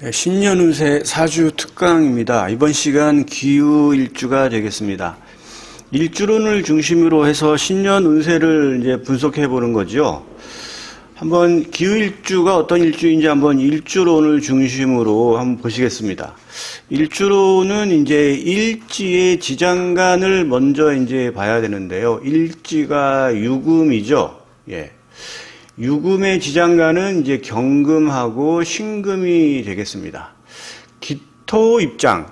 네, 신년운세 사주 특강입니다. 이번 시간 기후일주가 되겠습니다. 일주론을 중심으로 해서 신년운세를 이제 분석해 보는 거죠. 한번 기후일주가 어떤 일주인지 한번 일주론을 중심으로 한번 보시겠습니다. 일주론은 이제 일지의 지장간을 먼저 이제 봐야 되는데요. 일지가 유금이죠. 예. 유금의 지장간은 이제 경금하고 신금이 되겠습니다. 기토 입장,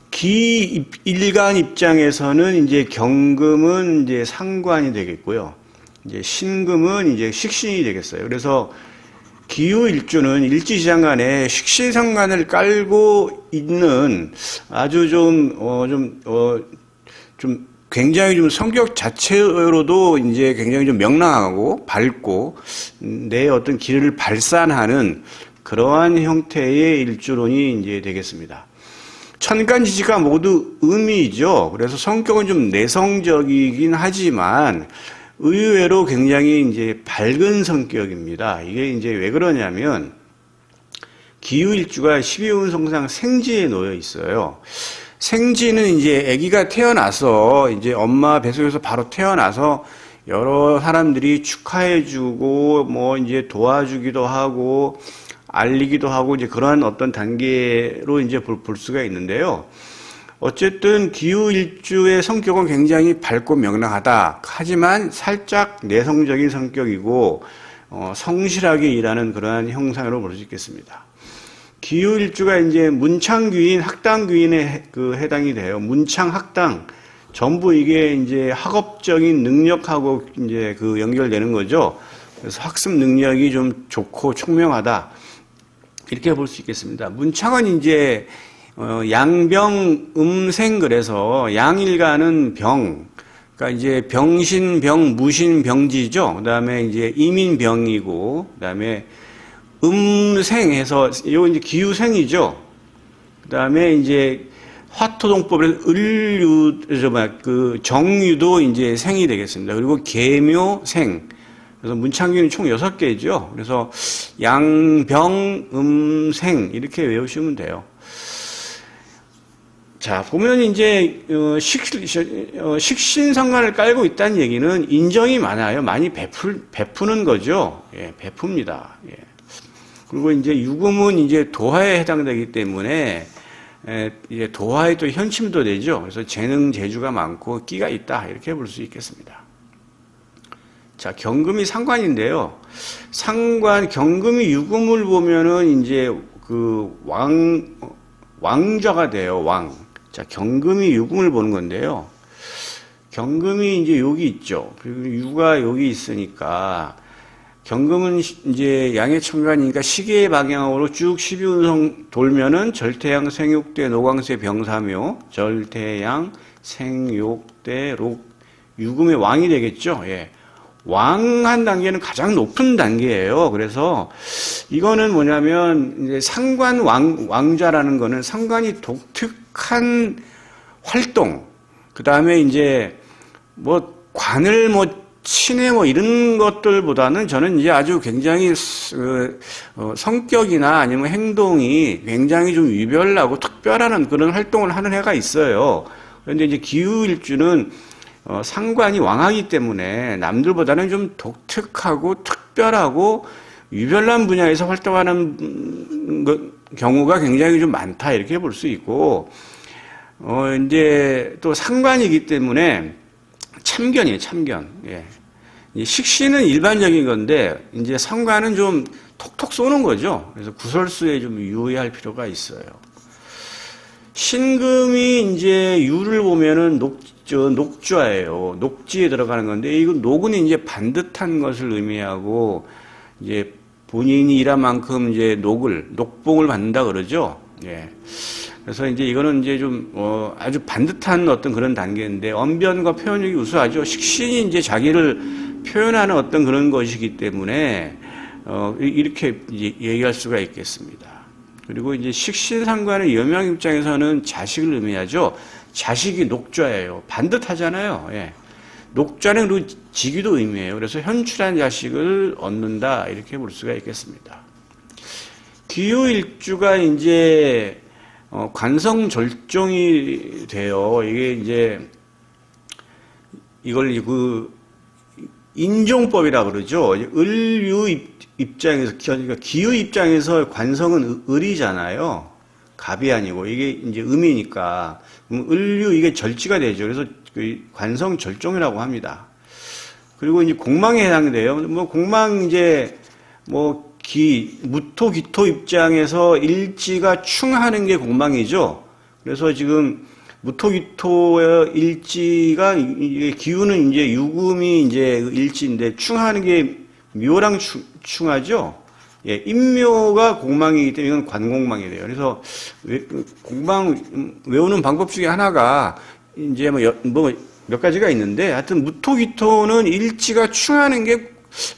기일간 입장에서는 이제 경금은 이제 상관이 되겠고요. 이제 신금은 이제 식신이 되겠어요. 그래서 기후일주는 일지지장간에 식신상간을 깔고 있는 아주 좀 굉장히 좀 성격 자체로도 이제 굉장히 좀 명랑하고 밝고 내 어떤 길을 발산하는 그러한 형태의 일주론이 이제 되겠습니다. 천간지지가 모두 음이죠. 그래서 성격은 좀 내성적이긴 하지만 의외로 굉장히 이제 밝은 성격입니다. 이게 이제 왜 그러냐면 기후일주가 12운성상 생지에 놓여 있어요. 생지는 이제 아기가 태어나서 이제 엄마 뱃속에서 바로 태어나서 여러 사람들이 축하해주고 뭐 이제 도와주기도 하고 알리기도 하고 이제 그러한 어떤 단계로 이제 볼 수가 있는데요. 어쨌든 기후일주의 성격은 굉장히 밝고 명랑하다. 하지만 살짝 내성적인 성격이고 성실하게 일하는 그러한 형상으로 볼 수 있겠습니다. 기후일주가 이제 문창귀인, 학당귀인에 해당이 돼요. 문창, 학당. 전부 이게 이제 학업적인 능력하고 이제 연결되는 거죠. 그래서 학습 능력이 좀 좋고 총명하다. 이렇게 볼 수 있겠습니다. 문창은 이제, 양병, 음생, 그래서 양일간은 병. 그러니까 이제 병신, 무신, 병지죠. 그 다음에 이제 이민병이고, 그 다음에 음생해서 이거 이제 기후생이죠. 그다음에 이제 화토동법에서 정유도 이제 생이 되겠습니다. 그리고 계묘생. 그래서 문창기는 총 6개죠. 그래서 양병 음생 이렇게 외우시면 돼요. 자, 보면 이제 식신상관을 깔고 있다는 얘기는 인정이 많아요. 많이 베푸는 거죠. 예, 베풉니다. 예. 그리고 이제 유금은 이제 도화에 해당되기 때문에 이제 도화에 또 현침도 되죠. 그래서 재능, 재주가 많고 끼가 있다 이렇게 볼 수 있겠습니다. 자, 경금이 상관인데요. 경금이 유금을 보면은 이제 왕좌가 돼요. 왕. 자, 경금이 유금을 보는 건데요. 경금이 이제 여기 있죠. 그리고 유가 여기 있으니까. 경금은 이제 양의 천간이니까 시계의 방향으로 쭉 12운성 돌면은 절태양, 생육대, 노광세, 병사묘, 절태양, 생육대, 록, 유금의 왕이 되겠죠. 예. 왕한 단계는 가장 높은 단계예요. 그래서 이거는 뭐냐면 이제 상관 왕좌라는 거는 상관이 독특한 활동, 그 다음에 이제 뭐 관을 친해 이런 것들보다는 저는 이제 아주 굉장히 성격이나 아니면 행동이 굉장히 좀 유별나고 특별한 그런 활동을 하는 해가 있어요. 그런데 이제 기후일주는 상관이 왕하기 때문에 남들보다는 좀 독특하고 특별하고 유별난 분야에서 활동하는 경우가 굉장히 좀 많다 이렇게 볼 수 있고 이제 또 상관이기 때문에 참견이에요, 참견. 예. 식신은 일반적인 건데, 이제 상관은 좀 톡톡 쏘는 거죠. 그래서 구설수에 좀 유의할 필요가 있어요. 신금이 이제 유를 보면은 녹좌예요. 녹지에 들어가는 건데, 이건 녹은 이제 반듯한 것을 의미하고, 이제 본인이 일한 만큼 이제 녹봉을 받는다 그러죠. 예. 그래서 이제 이거는 이제 좀 아주 반듯한 어떤 그런 단계인데 언변과 표현력이 우수하죠. 식신이 이제 자기를 표현하는 어떤 그런 것이기 때문에 이렇게 이제 얘기할 수가 있겠습니다. 그리고 이제 식신상관의 여명 입장에서는 자식을 의미하죠. 자식이 녹좌예요. 반듯하잖아요. 예. 녹좌는 그리고 직위도 의미해요. 그래서 현출한 자식을 얻는다 이렇게 볼 수가 있겠습니다. 기후일주가 이제 관성 절종이 돼요. 이게 이제 이걸 그 인종법이라 그러죠. 을류 입장에서 그러니까 기후 입장에서 관성은 을이잖아요. 갑이 아니고 이게 이제 음이니까 을류 이게 절지가 되죠. 그래서 그 관성 절종이라고 합니다. 그리고 이제 공망에 해당돼요. 뭐 공망 이제 뭐 무토 기토 입장에서 일지가 충하는 게 공망이죠. 그래서 지금 무토 기토의 일지가 기후는 이제 유금이 이제 일지인데 충하는 게 묘랑 충하죠. 예, 인묘가 공망이기 때문에 이건 관공망이 돼요. 그래서 공망 외우는 방법 중에 하나가 이제 뭐 몇 가지가 있는데 하여튼 무토기토는 일지가 충하는 게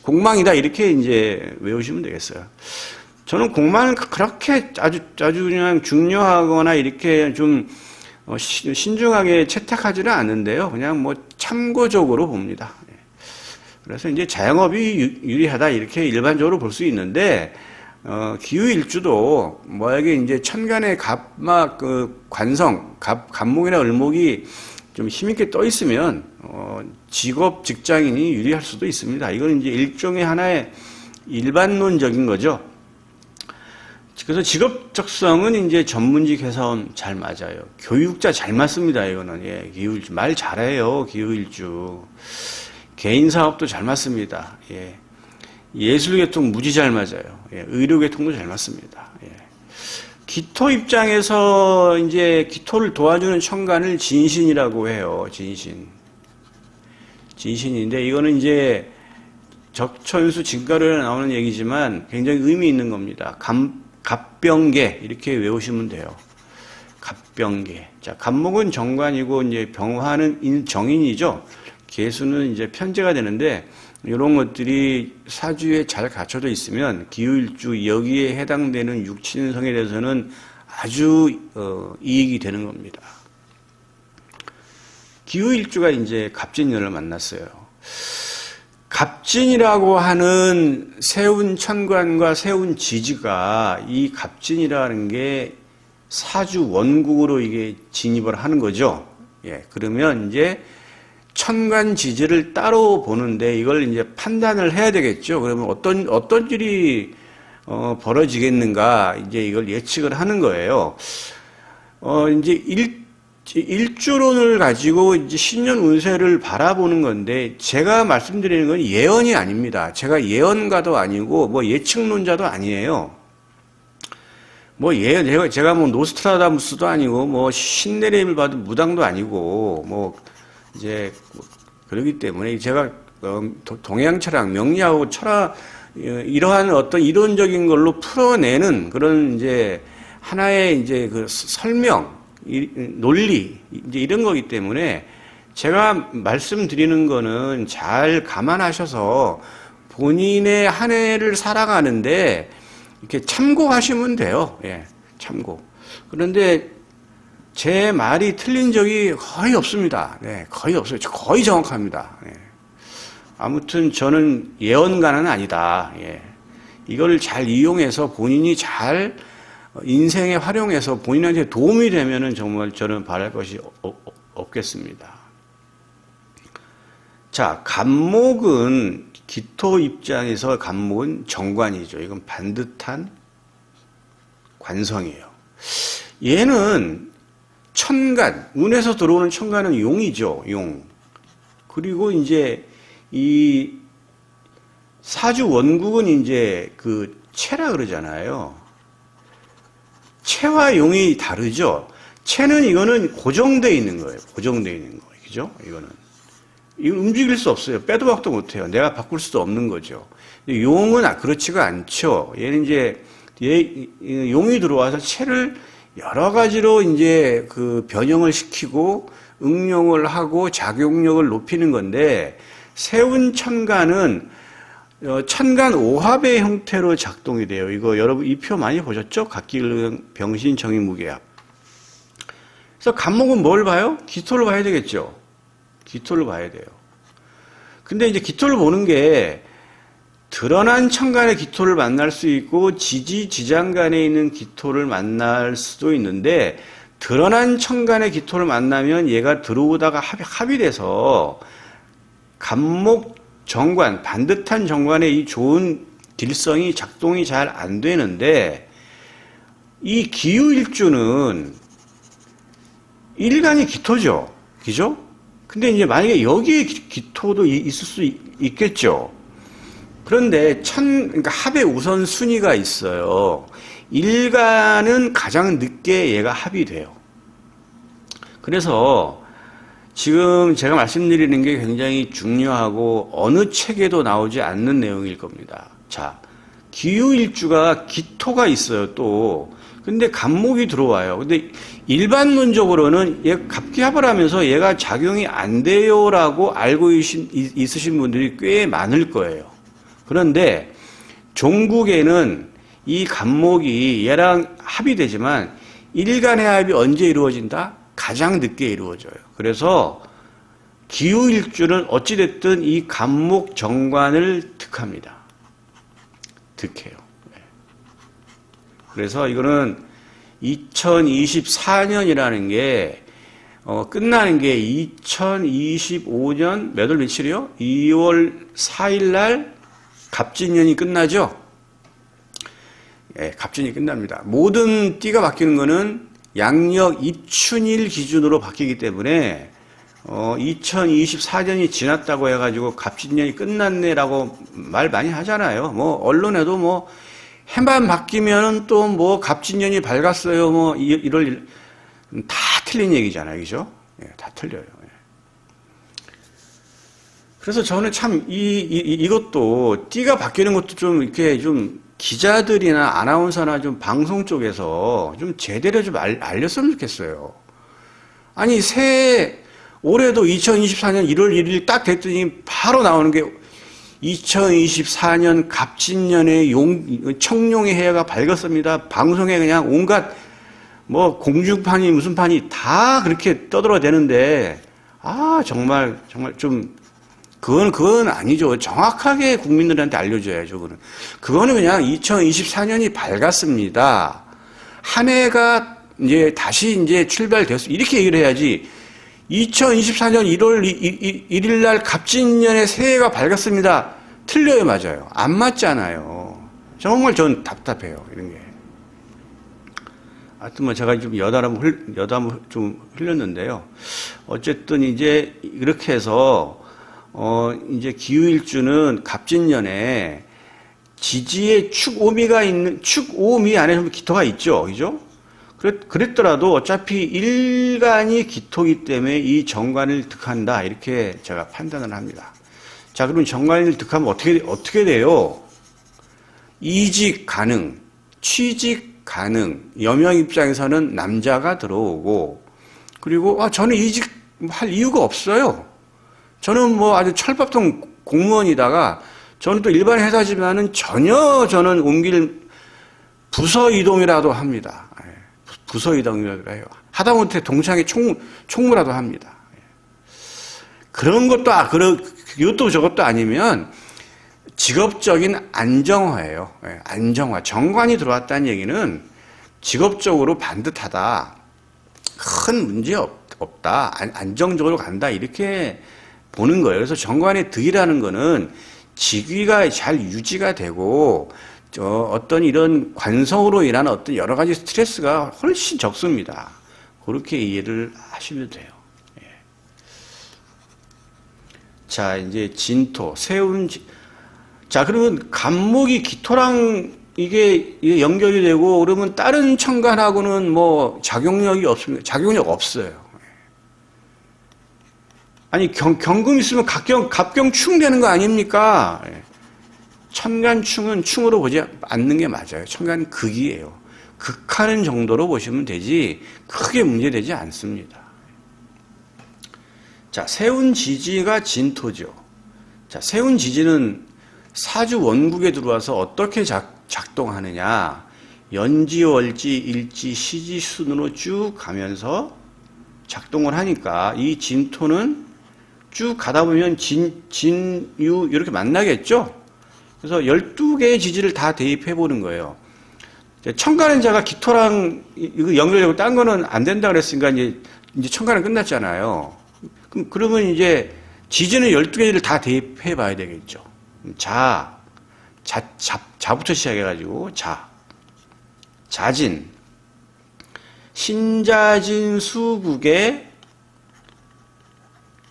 공망이다 이렇게 이제 외우시면 되겠어요. 저는 공망은 그렇게 아주 그냥 중요하거나 이렇게 좀 신중하게 채택하지는 않는데요. 그냥 뭐 참고적으로 봅니다. 그래서 이제 자영업이 유리하다 이렇게 일반적으로 볼 수 있는데 기후일주도 뭐에게 이제 천간의 갑막 그 관성 갑목이나 을목이 좀 힘있게 떠 있으면 직업 직장인이 유리할 수도 있습니다. 이건 이제 일종의 하나의 일반론적인 거죠. 그래서 직업적성은 이제 전문직 회사원 잘 맞아요. 교육자 잘 맞습니다. 이거는 예, 기후일주 말 잘해요. 기후일주 개인 사업도 잘 맞습니다. 예. 예술계통 무지 잘 맞아요. 예. 의료계통도 잘 맞습니다. 예. 기토 입장에서 이제 기토를 도와주는 천간을 진신이라고 해요. 진신인데 이거는 이제 적천수 진가로에 나오는 얘기지만 굉장히 의미 있는 겁니다. 갑병계 이렇게 외우시면 돼요. 갑병계. 자, 갑목은 정관이고 이제 병화는 정인이죠. 계수는 이제 편제가 되는데 이런 것들이 사주에 잘 갖춰져 있으면 기후일주 여기에 해당되는 육친성에 대해서는 아주 이익이 되는 겁니다. 기후일주가 이제 갑진년을 만났어요. 갑진이라고 하는 세운 천관과 세운 지지가 이 갑진이라는 게 사주 원국으로 이게 진입을 하는 거죠. 예, 그러면 이제 천간 지지를 따로 보는데 이걸 이제 판단을 해야 되겠죠. 그러면 어떤 일이 벌어지겠는가 이제 이걸 예측을 하는 거예요. 이제 일주론을 가지고 이제 신년 운세를 바라보는 건데 제가 말씀드리는 건 예언이 아닙니다. 제가 예언가도 아니고 뭐 예측론자도 아니에요. 뭐 제가 뭐 노스트라다무스도 아니고 뭐 신내림을 받은 무당도 아니고 뭐 이제 그러기 때문에 제가 동양 철학, 명리하고 철학 이러한 어떤 이론적인 걸로 풀어내는 그런 이제 하나의 이제 그 설명, 논리 이제 이런 거기 때문에 제가 말씀드리는 거는 잘 감안하셔서 본인의 한 해를 살아가는데 이렇게 참고하시면 돼요. 예, 참고. 그런데 제 말이 틀린 적이 거의 없습니다. 네, 거의 없어요. 거의 정확합니다. 네. 아무튼 저는 예언가는 아니다. 예. 이걸 잘 이용해서 본인이 잘 인생에 활용해서 본인한테 도움이 되면은 정말 저는 바랄 것이 없겠습니다. 자, 갑목은 기토 입장에서 갑목은 정관이죠. 이건 반듯한 관성이에요. 얘는 천간, 운에서 들어오는 천간은 용이죠, 용. 그리고 이제 이 사주 원국은 이제 그 체라 그러잖아요. 체와 용이 다르죠. 체는 이거는 고정되어 있는 거예요. 고정되어 있는 거. 그죠? 이거는. 이거 움직일 수 없어요. 빼도 박도 못해요. 내가 바꿀 수도 없는 거죠. 용은 그렇지가 않죠. 얘는 이제 용이 들어와서 체를 여러 가지로 이제 그 변형을 시키고 응용을 하고 작용력을 높이는 건데 세운 천간은 천간 오합의 형태로 작동이 돼요. 이거 여러분 이 표 많이 보셨죠? 갑기을 병신 정인 무게합. 그래서 갑목은 뭘 봐요? 기토를 봐야 되겠죠. 기토를 봐야 돼요. 근데 이제 기토를 보는 게 드러난 천간의 기토를 만날 수 있고 지지, 지장간에 있는 기토를 만날 수도 있는데 드러난 천간의 기토를 만나면 얘가 들어오다가 합이 돼서 간목 정관, 반듯한 정관의 이 좋은 딜성이 작동이 잘 안 되는데 이 기유일주는 일간이 기토죠. 그죠? 근데 이제 만약에 여기에 기토도 있을 수 있겠죠. 그런데 그러니까 합의 우선 순위가 있어요. 일간은 가장 늦게 얘가 합이 돼요. 그래서 지금 제가 말씀드리는 게 굉장히 중요하고 어느 책에도 나오지 않는 내용일 겁니다. 자, 기유일주가 기토가 있어요, 또. 근데 간목이 들어와요. 근데 일반론적으로는 얘 갑기합을 하면서 얘가 작용이 안 돼요라고 알고 있으신 분들이 꽤 많을 거예요. 그런데 종국에는 이 간목이 얘랑 합이 되지만 일간의 합이 언제 이루어진다? 가장 늦게 이루어져요. 그래서 기유일주는 어찌됐든 이 간목 정관을 득합니다. 득해요. 그래서 이거는 2024년이라는 게 끝나는 게 2025년 몇 월 며칠이요? 2월 4일 날 갑진년이 끝나죠? 예, 갑진이 끝납니다. 모든 띠가 바뀌는 거는 양력 입춘일 기준으로 바뀌기 때문에 2024년이 지났다고 해가지고 갑진년이 끝났네라고 말 많이 하잖아요. 뭐 언론에도 뭐 해만 바뀌면 또 뭐 갑진년이 밝았어요. 뭐 이럴 다 틀린 얘기잖아요, 그죠? 예, 다 틀려요. 예. 그래서 저는 참 이것도 띠가 바뀌는 것도 좀 이렇게 좀 기자들이나 아나운서나 좀 방송 쪽에서 좀 제대로 좀 알렸으면 좋겠어요. 아니 올해도 2024년 1월 1일 딱 됐더니 바로 나오는 게 2024년 갑진년의 청룡의 해가 밝았습니다. 방송에 그냥 온갖 뭐 공중판이 무슨 판이 다 그렇게 떠들어대는데 정말 좀 그건 아니죠. 정확하게 국민들한테 알려줘야죠. 그거는 그냥 2024년이 밝았습니다. 한 해가 이제 다시 이제 출발됐어. 이렇게 얘기를 해야지. 2024년 1월 1일 날 갑진년의 새해가 밝았습니다. 틀려요, 맞아요. 안 맞잖아요. 정말 전 답답해요, 이런 게. 하여튼 뭐 제가 좀 여담을 좀 흘렸는데요. 어쨌든 이제 이렇게 해서 이제 기유일주는 갑진년에 지지의 축오미 안에 좀 기토가 있죠. 그죠? 그랬더라도 어차피 일간이 기토이기 때문에 이 정관을 득한다. 이렇게 제가 판단을 합니다. 자, 그러면 정관을 득하면 어떻게 돼요? 이직 가능, 취직 가능, 여명 입장에서는 남자가 들어오고, 그리고 저는 이직할 이유가 없어요. 저는 뭐 아주 철밥통 공무원이다가 저는 또 일반 회사지만은 전혀 저는 옮길 부서 이동이라도 합니다. 부서 이동이라도 해요. 하다못해 동창회 총무라도 합니다. 그런 것도 이것도 저것도 아니면 직업적인 안정화예요. 안정화. 정관이 들어왔다는 얘기는 직업적으로 반듯하다. 큰 문제 없다. 안정적으로 간다. 이렇게 보는 거예요. 그래서 정관의 득이라는 거는 직위가 잘 유지가 되고 어떤 이런 관성으로 인한 어떤 여러 가지 스트레스가 훨씬 적습니다. 그렇게 이해를 하시면 돼요. 예. 자, 이제 진토, 자, 그러면 간목이 기토랑 이게 연결이 되고 그러면 다른 천간하고는 뭐 작용력이 없습니다. 작용력 없어요. 아니 경금 있으면 갑경충 되는 거 아닙니까? 천간충은 충으로 보지 않는 게 맞아요. 천간은 극이에요. 극하는 정도로 보시면 되지 크게 문제되지 않습니다. 자, 세운지지가 진토죠. 자, 세운지지는 사주 원국에 들어와서 어떻게 작동하느냐? 연지, 월지, 일지, 시지 순으로 쭉 가면서 작동을 하니까 이 진토는 쭉 가다 보면 진유 이렇게 만나겠죠? 그래서 12개의 지지를 다 대입해 보는 거예요. 청가는 자가 기토랑 이거 연결되고 딴 거는 안 된다 그랬으니까 이제 청가는 끝났잖아요. 그러면 이제 지지는 12개를 다 대입해 봐야 되겠죠. 자부터 시작해가지고 자진, 신자진 수국의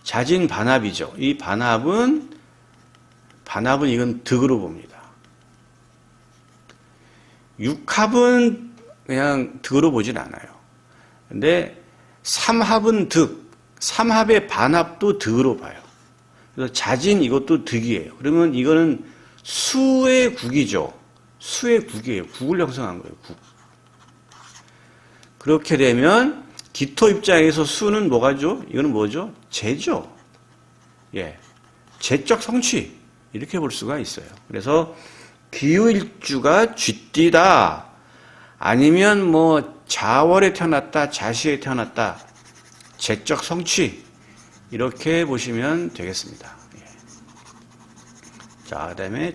자진 반합이죠. 이 반합은 이건 득으로 봅니다. 육합은 그냥 득으로 보진 않아요. 근데 삼합은 득, 삼합의 반합도 득으로 봐요. 그래서 자진 이것도 득이에요. 그러면 이거는 수의 국이죠. 수의 국이에요. 국을 형성한 거예요. 국. 그렇게 되면 기토 입장에서 수는 뭐가죠? 이거는 뭐죠? 재죠. 예, 재적 성취 이렇게 볼 수가 있어요. 그래서 기후일주가 쥐띠다. 아니면 뭐 자월에 태어났다, 자시에 태어났다. 재적 성취 이렇게 보시면 되겠습니다. 예. 자, 그다음에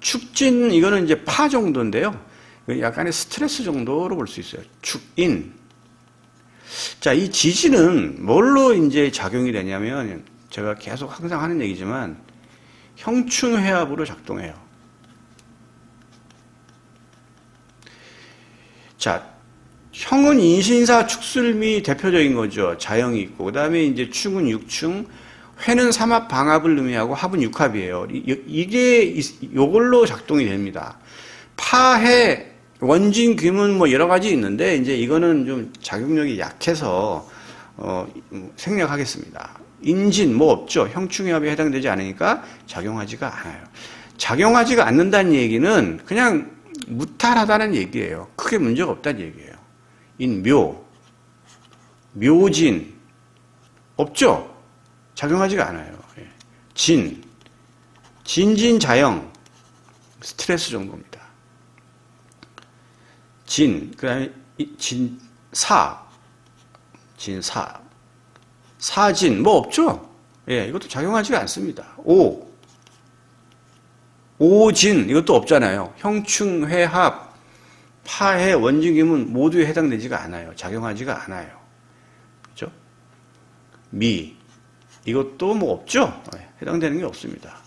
축진 이거는 이제 파 정도인데요. 약간의 스트레스 정도로 볼 수 있어요. 축인. 자, 이 지지는 뭘로 이제 작용이 되냐면 제가 계속 항상 하는 얘기지만 형충회합으로 작동해요. 자, 형은 인신사 축술미 대표적인 거죠. 자형이 있고 그다음에 이제 충은 육충, 회는 삼합 방합을 의미하고 합은 육합이에요. 이게 요걸로 작동이 됩니다. 파해 원진 귀문 뭐 여러 가지 있는데 이제 이거는 좀 작용력이 약해서 생략하겠습니다. 인진 뭐 없죠. 형충회합에 해당되지 않으니까 작용하지가 않아요. 작용하지가 않는다는 얘기는 그냥 무탈하다는 얘기예요. 크게 문제가 없다는 얘기예요. 인묘, 묘진 없죠. 작용하지가 않아요. 진진자형 스트레스 정도입니다. 그다음에 사진 뭐 없죠. 예, 이것도 작용하지가 않습니다. 오진 이것도 없잖아요. 형충회합, 파해, 원진기문 모두에 해당되지가 않아요. 작용하지가 않아요. 그렇죠? 미 이것도 뭐 없죠. 해당되는 게 없습니다.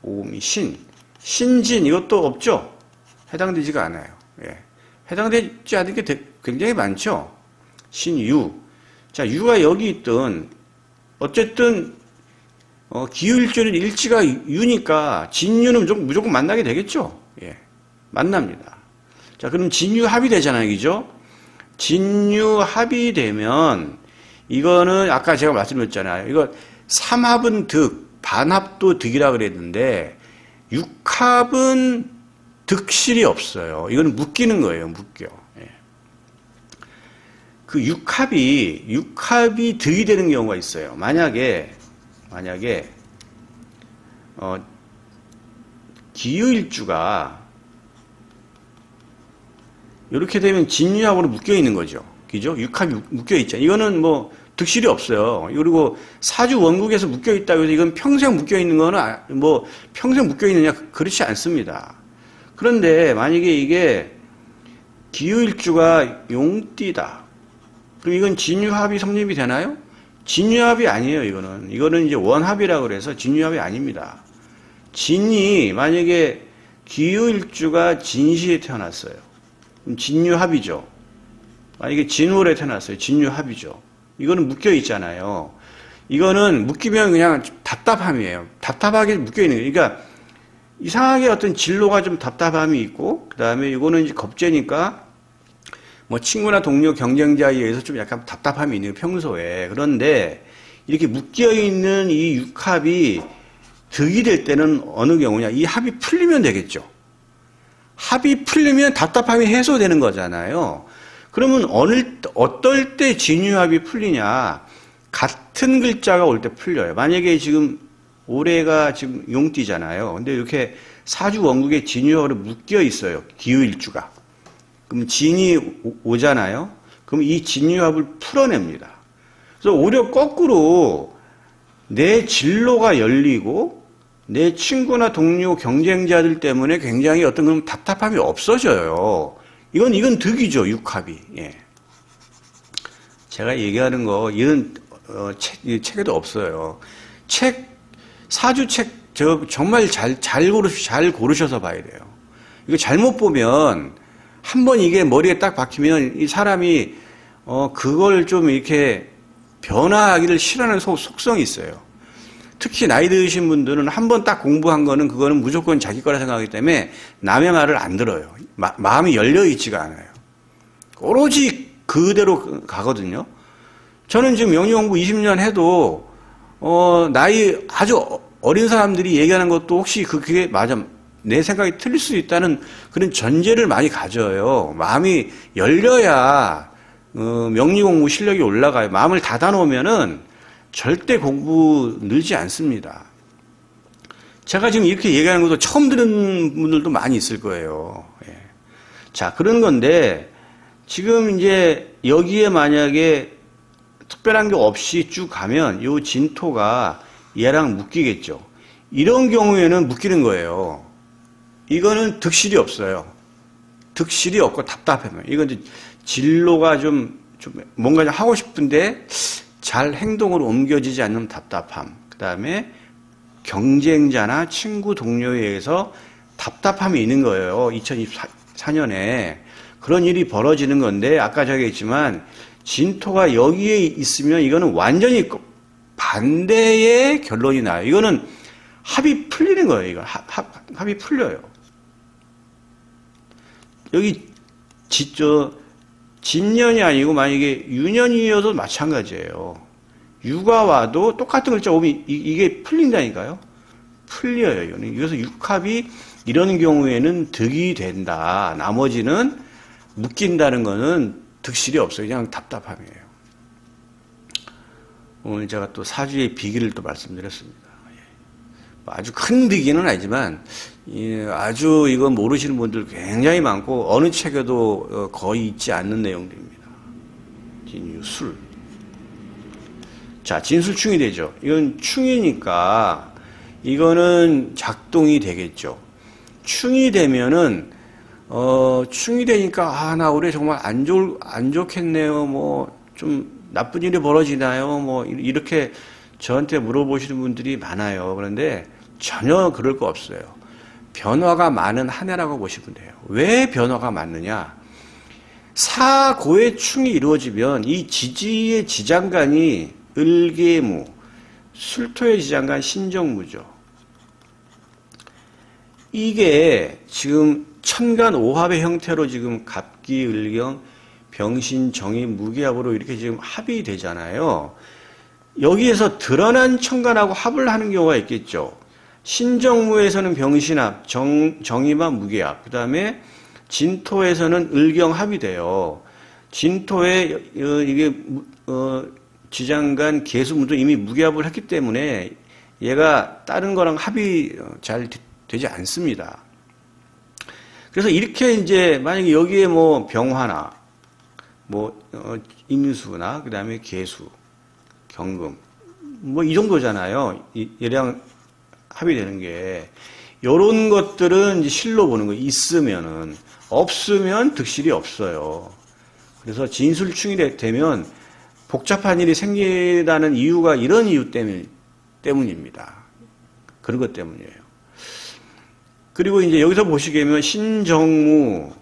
오미 신진 이것도 없죠. 해당되지가 않아요. 예. 해당되지 않은 게 굉장히 많죠. 신유. 자, 유가 여기 있든 어쨌든 기울줄은 일지가 유니까 진유는 무조건 만나게 되겠죠. 예. 만납니다. 자, 그럼 진유합이 되잖아요. 그죠? 진유합이 되면 이거는 아까 제가 말씀드렸잖아요. 이거 삼합은 득, 반합도 득이라 그랬는데 육합은 득실이 없어요. 이거는 묶이는 거예요. 묶여. 예. 그 육합이 득이 되는 경우가 있어요. 만약에 기유일주가 이렇게 되면 진유합으로 묶여 있는 거죠. 그죠? 육합이 묶여 있잖아요. 이거는 뭐 득실이 없어요. 그리고 사주 원국에서 묶여 있다고 해서 이건 평생 묶여 있는 거는 뭐 평생 묶여 있느냐 그렇지 않습니다. 그런데 만약에 이게 기유일주가 용띠다. 그럼 이건 진유합이 성립이 되나요? 진유합이 아니에요. 이거는 이제 원합이라고 그래서 진유합이 아닙니다. 진이 만약에 기유일주가 진시에 태어났어요. 그럼 진유합이죠. 만약에 진월에 태어났어요. 진유합이죠. 이거는 묶여 있잖아요. 이거는 묶이면 그냥 답답함이에요. 답답하게 묶여 있는 거예요. 그러니까 이상하게 어떤 진로가 좀 답답함이 있고, 그 다음에 이거는 이제 겁재니까 뭐 친구나 동료, 경쟁자에 의해서 좀 약간 답답함이 있는 평소에. 그런데 이렇게 묶여 있는 이 육합이 득이 될 때는 어느 경우냐? 이 합이 풀리면 되겠죠. 합이 풀리면 답답함이 해소되는 거잖아요. 그러면 어떨 때 진유합이 풀리냐? 같은 글자가 올 때 풀려요. 만약에 지금 올해가 지금 용띠잖아요. 근데 이렇게 사주 원국에 진유합으로 묶여 있어요. 기후일주가. 그럼 진이 오잖아요. 그럼 이 진유합을 풀어냅니다. 그래서 오히려 거꾸로 내 진로가 열리고 내 친구나 동료, 경쟁자들 때문에 굉장히 어떤 그런 답답함이 없어져요. 이건 득이죠, 육합이. 예. 제가 얘기하는 거 이런 책에도 없어요. 사주책 정말 잘 고르셔서 봐야 돼요. 이거 잘못 보면 한번 이게 머리에 딱 박히면 이 사람이 그걸 좀 이렇게 변화하기를 싫어하는 속성이 있어요. 특히 나이 드신 분들은 한번 딱 공부한 거는 그거는 무조건 자기 거라 생각하기 때문에 남의 말을 안 들어요. 마음이 열려 있지가 않아요. 오로지 그대로 가거든요. 저는 지금 명리공부 20년 해도 나이 아주 어린 사람들이 얘기하는 것도 혹시 그게 맞아, 내 생각이 틀릴 수 있다는 그런 전제를 많이 가져요. 마음이 열려야 명리공부 실력이 올라가요. 마음을 닫아놓으면은 절대 공부 늘지 않습니다. 제가 지금 이렇게 얘기하는 것도 처음 들은 분들도 많이 있을 거예요. 예. 자, 그런 건데 지금 이제 여기에 만약에 특별한 게 없이 쭉 가면 이 진토가 얘랑 묶이겠죠. 이런 경우에는 묶이는 거예요. 이거는 득실이 없어요. 득실이 없고 답답해요. 이건 이제 진로가 좀 뭔가 좀 하고 싶은데 잘 행동으로 옮겨지지 않는 답답함. 그 다음에 경쟁자나 친구 동료에 의해서 답답함이 있는 거예요. 2024년에. 그런 일이 벌어지는 건데, 아까 저기 했지만, 진토가 여기에 있으면 이거는 완전히 반대의 결론이 나요. 이거는 합이 풀리는 거예요. 이거 합이 풀려요. 여기 진년이 아니고 만약에 유년이어도 마찬가지예요. 유가 와도 똑같은 글자 오면 이게 풀린다니까요. 풀려요. 이거는. 그래서 육합이 이런 경우에는 득이 된다. 나머지는 묶인다는 거는 득실이 없어요. 그냥 답답함이에요. 오늘 제가 또 사주의 비기를 또 말씀드렸습니다. 아주 큰 비기는 아니지만 아주 이거 모르시는 분들 굉장히 많고 어느 책에도 거의 있지 않는 내용들입니다. 진유술. 자, 진술충이 되죠. 이건 충이니까 이거는 작동이 되겠죠. 충이 되면은 충이 되니까 나 올해 정말 안 좋겠네요. 뭐 좀 나쁜 일이 벌어지나요? 뭐 이렇게 저한테 물어보시는 분들이 많아요. 그런데 전혀 그럴 거 없어요. 변화가 많은 한 해라고 보시면 돼요. 왜 변화가 많느냐? 사고의 충이 이루어지면 이 지지의 지장간이 을계무, 술토의 지장간 신정무죠. 이게 지금 천간 오합의 형태로 지금 갑기, 을경, 병신, 정이, 무기합으로 이렇게 지금 합이 되잖아요. 여기에서 드러난 천간하고 합을 하는 경우가 있겠죠. 신정무에서는 병신합, 정의만 무기합, 그 다음에 진토에서는 을경합이 돼요. 진토에 이게 지장간, 계수무도 이미 무기합을 했기 때문에 얘가 다른 거랑 합이 잘 되지 않습니다. 그래서 이렇게 이제 만약에 여기에 뭐 병화나 임수나 그 다음에 계수, 경금 뭐 이 정도잖아요. 얘랑 합이 되는 게 이런 것들은 이제 실로 보는 거예요. 있으면은 없으면 득실이 없어요. 그래서 진술충이 되면 복잡한 일이 생기다는 이유가 이런 이유 때문입니다. 그런 것 때문이에요. 그리고 이제 여기서 보시게 되면 신정무,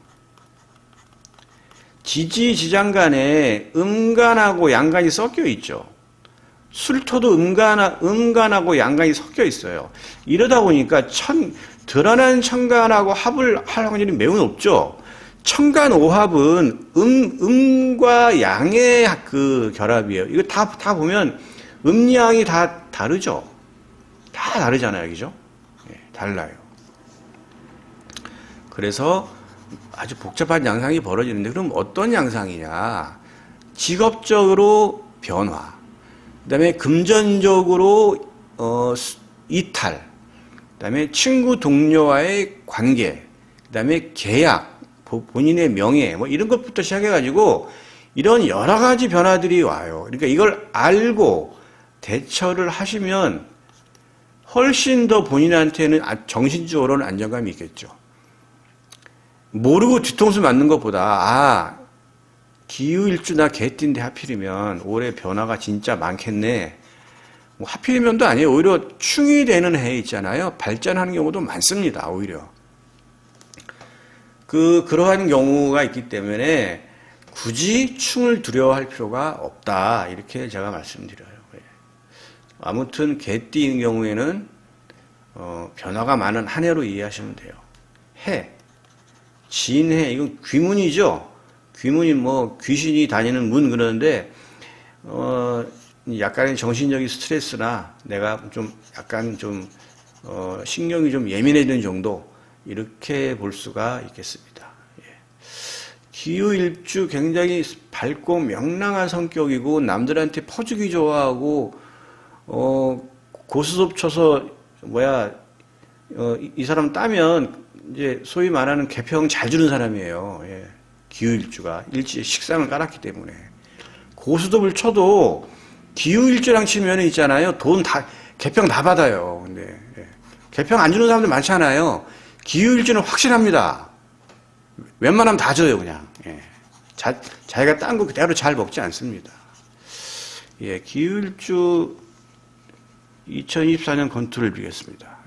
지지지장간에 음간하고 양간이 섞여 있죠. 술토도 음간하고 양간이 섞여 있어요. 이러다 보니까 드러난 천간하고 합을 할 확률이 매우 높죠. 천간 오합은 음과 양의 그 결합이에요. 이거 다 보면 음양이 다 다르죠. 다 다르잖아요. 그죠? 네, 달라요. 그래서 아주 복잡한 양상이 벌어지는데 그럼 어떤 양상이냐? 직업적으로 변화, 그다음에 금전적으로 이탈, 그다음에 친구 동료와의 관계, 그다음에 계약, 본인의 명예 뭐 이런 것부터 시작해가지고 이런 여러 가지 변화들이 와요. 그러니까 이걸 알고 대처를 하시면 훨씬 더 본인한테는 정신적으로는 안정감이 있겠죠. 모르고 뒤통수 맞는 것보다 기후일주나 개띠인데 하필이면 올해 변화가 진짜 많겠네. 뭐 하필이면도 아니에요. 오히려 충이 되는 해 있잖아요. 발전하는 경우도 많습니다. 오히려. 그러한 경우가 있기 때문에 굳이 충을 두려워할 필요가 없다. 이렇게 제가 말씀드려요. 아무튼 개띠인 경우에는 변화가 많은 한 해로 이해하시면 돼요. 해, 진해, 이건 귀문이죠. 귀문이 뭐 귀신이 다니는 문 그러는데 약간의 정신적인 스트레스나 내가 좀 약간 좀 신경이 좀 예민해지는 정도 이렇게 볼 수가 있겠습니다. 예. 기후일주 굉장히 밝고 명랑한 성격이고 남들한테 퍼주기 좋아하고 고스톱 쳐서 이 사람 따면 이제 소위 말하는 개평 잘 주는 사람이에요. 예. 기후일주가 일지에 식상을 깔았기 때문에 고스톱을 쳐도 기후일주랑 치면 있잖아요. 돈 다 개평 다 받아요. 근데 예. 개평 안 주는 사람들 많잖아요. 기후일주는 확실합니다. 웬만하면 다 줘요 그냥. 예. 자기가 딴 거 그대로 잘 먹지 않습니다. 예, 기후일주 2024년 건투를 빌겠습니다.